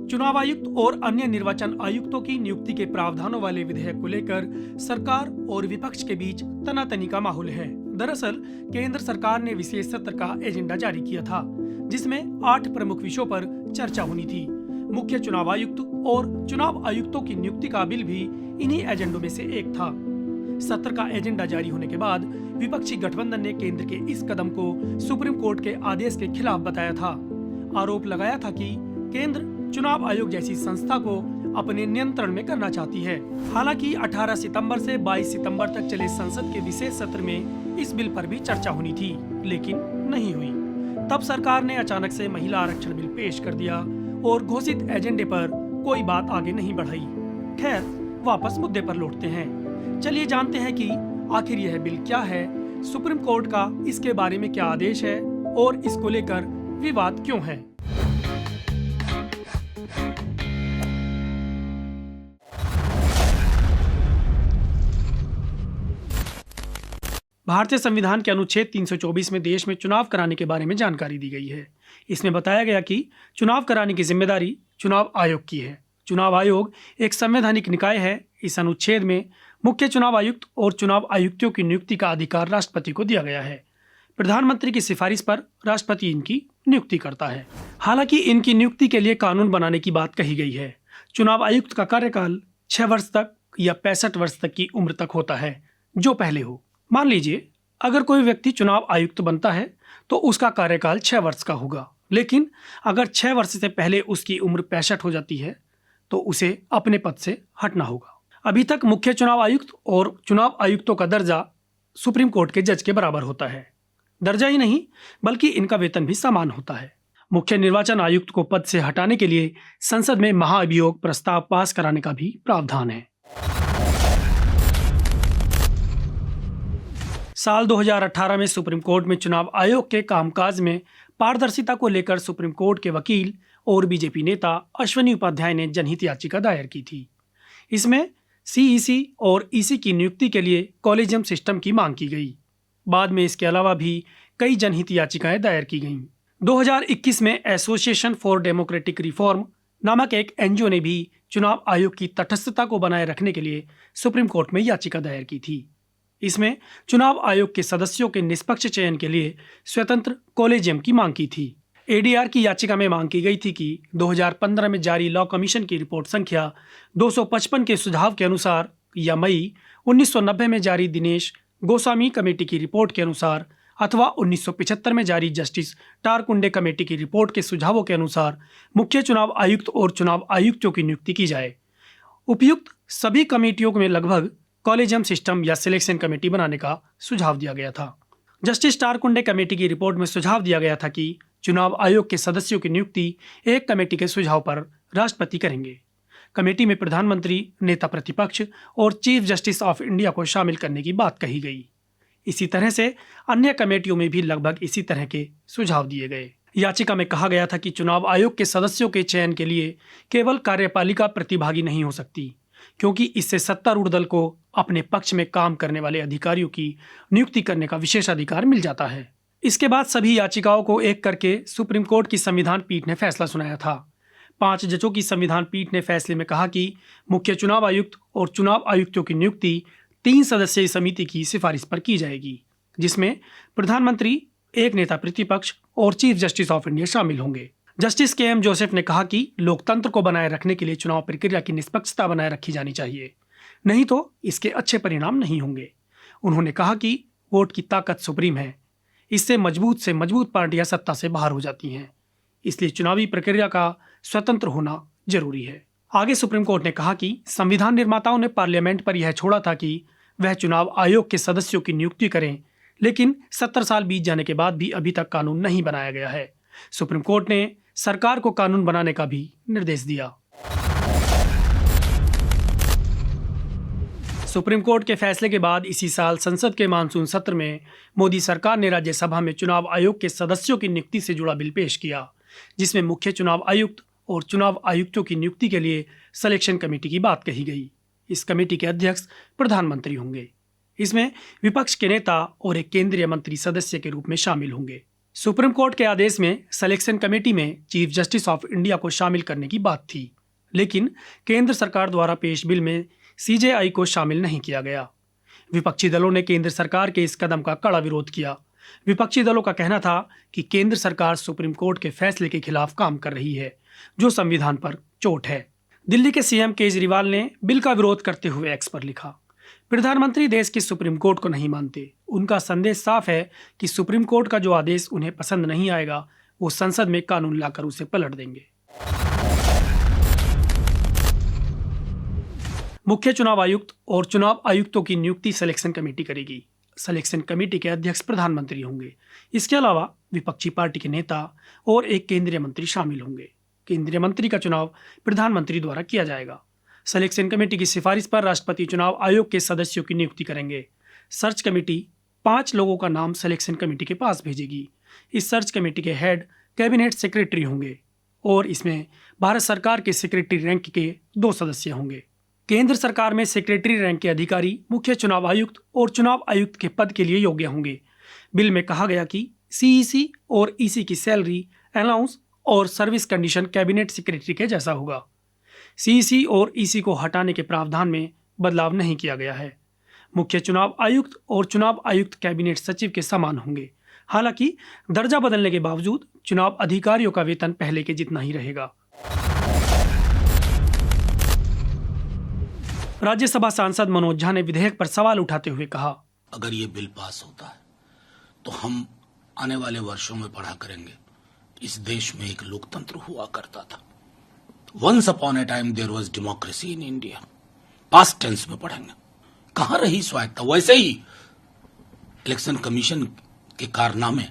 चुनाव आयुक्त और अन्य निर्वाचन आयुक्तों की नियुक्ति के प्रावधानों वाले विधेयक को लेकर सरकार और विपक्ष के बीच तनातनी का माहौल है। दरअसल केंद्र सरकार ने विशेष सत्र का एजेंडा जारी किया था, जिसमें 8 प्रमुख विषयों पर चर्चा होनी थी। मुख्य चुनाव आयुक्त और चुनाव आयुक्तों की नियुक्ति का बिल भी इन्हीं एजेंडों में से एक था। सत्र का एजेंडा जारी होने के बाद विपक्षी गठबंधन ने केंद्र के इस कदम को सुप्रीम कोर्ट के आदेश के खिलाफ बताया था। आरोप लगाया था कि केंद्र चुनाव आयोग जैसी संस्था को अपने नियंत्रण में करना चाहती है। हालांकि 18 सितंबर से 22 सितंबर तक चले संसद के विशेष सत्र में इस बिल पर भी चर्चा होनी थी, लेकिन नहीं हुई। तब सरकार ने अचानक से महिला आरक्षण बिल पेश कर दिया और घोषित एजेंडे पर कोई बात आगे नहीं बढ़ाई। खैर, वापस मुद्दे पर लौटते हैं। चलिए जानते हैं कि आखिर यह बिल क्या है, सुप्रीम कोर्ट का इसके बारे में क्या आदेश है और इसको लेकर विवाद क्यों है। भारतीय संविधान के अनुच्छेद 324 में देश में चुनाव कराने के बारे में जानकारी दी गई है। इसमें बताया गया कि चुनाव कराने की जिम्मेदारी चुनाव आयोग की है। चुनाव आयोग एक संवैधानिक निकाय है। इस अनुच्छेद में मुख्य चुनाव आयुक्त और चुनाव आयुक्तों की नियुक्ति का अधिकार राष्ट्रपति को दिया गया है। प्रधानमंत्री की सिफारिश पर राष्ट्रपति इनकी नियुक्ति करता है। हालांकि इनकी नियुक्ति के लिए कानून बनाने की बात कही गई है। चुनाव आयुक्त का कार्यकाल 6 वर्ष तक या 65 वर्ष तक की उम्र तक होता है, जो पहले हो। मान लीजिए अगर कोई व्यक्ति चुनाव आयुक्त बनता है तो उसका कार्यकाल 6 वर्ष का होगा, लेकिन अगर 6 वर्ष से पहले उसकी उम्र 65 हो जाती है तो उसे अपने पद से हटना होगा। अभी तक मुख्य चुनाव आयुक्त और चुनाव आयुक्तों का दर्जा सुप्रीम कोर्ट के जज के बराबर होता है। दर्जा ही नहीं बल्कि इनका वेतन भी समान होता है। मुख्य निर्वाचन आयुक्त को पद से हटाने के लिए संसद में महाअभियोग प्रस्ताव पास कराने का भी प्रावधान है। साल 2018 में सुप्रीम कोर्ट में चुनाव आयोग के कामकाज में पारदर्शिता को लेकर सुप्रीम कोर्ट के वकील और बीजेपी नेता अश्विनी उपाध्याय ने जनहित याचिका दायर की थी। इसमें सीईसी और ईसी की नियुक्ति के लिए कॉलेजियम सिस्टम की मांग की गई। बाद में इसके अलावा भी कई जनहित याचिकाएं दायर की गईं। 2021 में एसोसिएशन फॉर डेमोक्रेटिक रिफॉर्म नामक एक एनजीओ ने भी चुनाव आयोग की तटस्थता को बनाए रखने के लिए सुप्रीम कोर्ट में याचिका दायर की थी। इसमें चुनाव आयोग के सदस्यों के निष्पक्ष चयन के लिए स्वतंत्र कॉलेजियम की मांग की थी। एडीआर की याचिका में मांग की गई थी कि 2015 में जारी लॉ कमीशन की रिपोर्ट संख्या 255 के सुझाव के अनुसार या मई 1990 में जारी दिनेश गोस्वामी कमेटी की रिपोर्ट के अनुसार अथवा 1975 में जारी जस्टिस टारकुंडे कमेटी की रिपोर्ट के सुझावों के अनुसार मुख्य चुनाव आयुक्त और चुनाव आयुक्तों की नियुक्ति की जाए। उपयुक्त सभी कमेटियों में लगभग कॉलेजियम सिस्टम या सिलेक्शन कमेटी बनाने का सुझाव दिया गया था। जस्टिस टारकुंडे कमेटी की रिपोर्ट में सुझाव दिया गया था कि चुनाव आयोग के सदस्यों की नियुक्ति एक कमेटी के सुझाव पर राष्ट्रपति करेंगे। कमेटी में प्रधानमंत्री, नेता प्रतिपक्ष और चीफ जस्टिस ऑफ इंडिया को शामिल करने की बात कही गई। इसी तरह से अन्य कमेटियों में भी लगभग इसी तरह के सुझाव दिए गए। याचिका में कहा गया था कि चुनाव आयोग के सदस्यों के चयन के लिए केवल कार्यपालिका प्रतिभागी नहीं हो सकती, क्योंकि इससे सत्तारूढ़ दल को अपने पक्ष में काम करने वाले अधिकारियों की नियुक्ति करने का विशेषाधिकार मिल जाता है। इसके बाद सभी याचिकाओं को एक करके सुप्रीम कोर्ट की संविधान पीठ ने फैसला सुनाया था। 5 जजों की संविधान पीठ ने फैसले में कहा कि मुख्य चुनाव आयुक्त और चुनाव आयुक्तों की नियुक्ति 3 सदस्यीय समिति की सिफारिश पर की जाएगी, जिसमें प्रधानमंत्री, एक नेता प्रतिपक्ष और चीफ जस्टिस ऑफ इंडिया शामिल होंगे। Justice KM. जोसेफ ने कहा कि लोकतंत्र को बनाए रखने के लिए चुनाव प्रक्रिया की निष्पक्षता बनाए रखी जानी चाहिए, नहीं तो इसके अच्छे परिणाम नहीं होंगे। उन्होंने कहा कि वोट की ताकत सुप्रीम है, इससे मजबूत से मजबूत पार्टियां सत्ता से बाहर हो जाती हैं, इसलिए चुनावी प्रक्रिया का स्वतंत्र होना जरूरी है। आगे सुप्रीम कोर्ट ने कहा कि संविधान निर्माताओं ने पार्लियामेंट पर यह छोड़ा था कि वह चुनाव आयोग के सदस्यों की नियुक्ति करें, लेकिन 70 साल बीत जाने के बाद भी अभी तक कानून नहीं बनाया गया है। सुप्रीम कोर्ट ने सरकार को कानून बनाने का भी निर्देश दिया। सुप्रीम कोर्ट के फैसले के बाद इसी साल संसद के मानसून सत्र में मोदी सरकार ने राज्यसभा में चुनाव आयोग के सदस्यों की नियुक्ति से जुड़ा बिल पेश किया, जिसमें मुख्य चुनाव आयुक्त और चुनाव आयुक्तों की नियुक्ति के लिए सिलेक्शन कमेटी की बात कही गई। इस कमेटी के अध्यक्ष प्रधानमंत्री होंगे। इसमें विपक्ष के नेता और एक केंद्रीय मंत्री सदस्य के रूप में शामिल होंगे। सुप्रीम कोर्ट के आदेश में सिलेक्शन कमेटी में चीफ जस्टिस ऑफ इंडिया को शामिल करने की बात थी, लेकिन केंद्र सरकार द्वारा पेश बिल में सीजेआई को शामिल नहीं किया गया। विपक्षी दलों ने केंद्र सरकार के इस कदम का कड़ा विरोध किया। विपक्षी दलों का कहना था कि केंद्र सरकार सुप्रीम कोर्ट के फैसले के खिलाफ काम कर रही है, जो संविधान पर चोट है। दिल्ली के सीएम केजरीवाल ने बिल का विरोध करते हुए एक्स पर लिखा, प्रधानमंत्री देश की सुप्रीम कोर्ट को नहीं मानते। उनका संदेश साफ है कि सुप्रीम कोर्ट का जो आदेश उन्हें पसंद नहीं आएगा, वो संसद में कानून लाकर उसे पलट देंगे। मुख्य चुनाव आयुक्त और चुनाव आयुक्तों की नियुक्ति सिलेक्शन कमेटी करेगी। सिलेक्शन कमेटी के अध्यक्ष प्रधानमंत्री होंगे। इसके अलावा विपक्षी पार्टी के नेता और एक केंद्रीय मंत्री शामिल होंगे। केंद्रीय मंत्री का चुनाव प्रधानमंत्री द्वारा किया जाएगा। सिलेक्शन कमेटी की सिफारिश पर राष्ट्रपति चुनाव आयोग के सदस्यों की नियुक्ति करेंगे। सर्च कमेटी 5 लोगों का नाम सिलेक्शन कमेटी के पास भेजेगी। इस सर्च कमेटी के हेड कैबिनेट सेक्रेटरी होंगे और इसमें भारत सरकार के सेक्रेटरी रैंक के 2 सदस्य होंगे। केंद्र सरकार में सेक्रेटरी रैंक के अधिकारी मुख्य चुनाव आयुक्त और चुनाव आयुक्त के पद के लिए योग्य होंगे। बिल में कहा गया कि सीईसी और ईसी की सैलरी, अलाउंस और सर्विस कंडीशन कैबिनेट सेक्रेटरी के जैसा होगा। सीईसी और ईसी को हटाने के प्रावधान में बदलाव नहीं किया गया है। मुख्य चुनाव आयुक्त और चुनाव आयुक्त कैबिनेट सचिव के समान होंगे। हालांकि दर्जा बदलने के बावजूद चुनाव अधिकारियों का वेतन पहले के जितना ही रहेगा। राज्यसभा सांसद मनोज झा ने विधेयक पर सवाल उठाते हुए कहा, अगर ये बिल पास होता है तो हम आने वाले वर्षों में पढ़ा करेंगे इस देश में एक लोकतंत्र हुआ करता था। Once upon a time there was democracy in India. Past tense में पढ़ेंगे। कहां रही स्वायत्ता? वैसे ही इलेक्शन कमीशन के कारनामे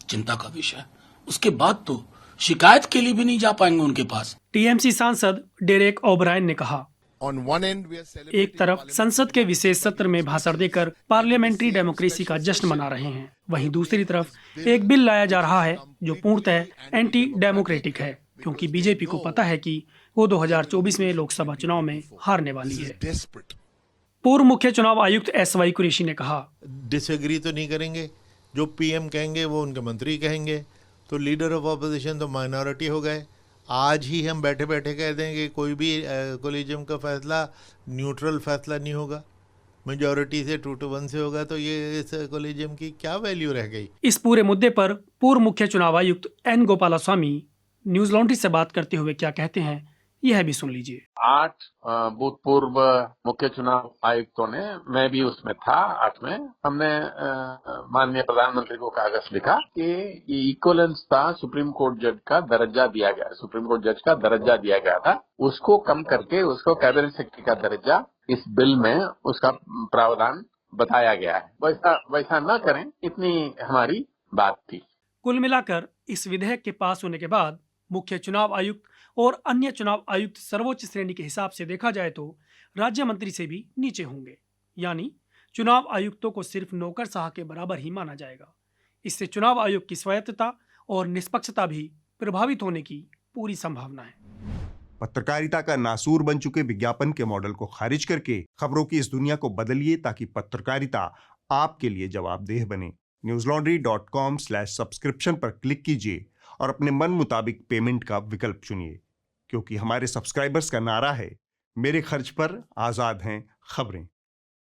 चिंता का विषय। उसके बाद तो शिकायत के लिए भी नहीं जा पाएंगे उनके पास। टीएमसी सांसद डेरेक ओब्रायन ने कहा, एक तरफ संसद के विशेष सत्र में भाषण देकर पार्लियामेंट्री डेमोक्रेसी का जश्न मना रहे हैं, वहीं दूसरी तरफ एक बिल लाया जा रहा है जो पूर्णतः एंटी डेमोक्रेटिक है, क्योंकि बीजेपी को पता है कि वो 2024 में लोकसभा चुनाव में हारने वाली है। पूर्व मुख्य चुनाव आयुक्त एसवाई कुरैशी ने कहा, डिसएग्री तो नहीं करेंगे, जो पीएम कहेंगे वो उनके मंत्री कहेंगे, तो लीडर ऑफ ऑपोजिशन तो माइनॉरिटी हो गए। आज ही हम बैठे बैठे कह दें कि कोई भी कोलिजियम का फैसला न्यूट्रल फैसला नहीं होगा, मेजॉरिटी से 2-1 से होगा, तो ये इस कोलिजियम की क्या वैल्यू रह गई। इस पूरे मुद्दे पर पूर्व मुख्य चुनाव आयुक्त एन गोपालास्वामी न्यूज लॉन्ड्री से बात करते हुए क्या कहते हैं, यह भी सुन लीजिए। 8 भूतपूर्व मुख्य चुनाव आयुक्तों ने, मैं भी उसमें था 8 में, हमने माननीय प्रधानमंत्री को कागज लिखा कि ये इक्वलेंस था, सुप्रीम कोर्ट जज का दर्जा दिया गया, सुप्रीम कोर्ट जज का दर्जा दिया गया था, उसको कम करके उसको कैबिनेट सेक्रेटरी का दर्जा इस बिल में उसका प्रावधान बताया गया है। वैसा न करें, इतनी हमारी बात थी। कुल मिलाकर इस विधेयक के पास होने के बाद मुख्य चुनाव आयुक्त और अन्य चुनाव आयुक्त सर्वोच्च श्रेणी के हिसाब से देखा जाए तो राज्य मंत्री से भी नीचे होंगे, यानी चुनाव आयुक्तों को सिर्फ नौकरशाह के बराबर ही माना जाएगा। इससे चुनाव आयोग की स्वायत्तता और निष्पक्षता भी प्रभावित होने की पूरी संभावना है। पत्रकारिता का नासूर बन चुके विज्ञापन के मॉडल को खारिज करके खबरों की इस दुनिया को बदलिए, ताकि पत्रकारिता आपके लिए जवाबदेह बने। newslaundry.com/subscription पर क्लिक कीजिए और अपने मन मुताबिक पेमेंट का विकल्प चुनिए, क्योंकि हमारे सब्सक्राइबर्स का नारा है, मेरे खर्च पर आजाद हैं खबरें।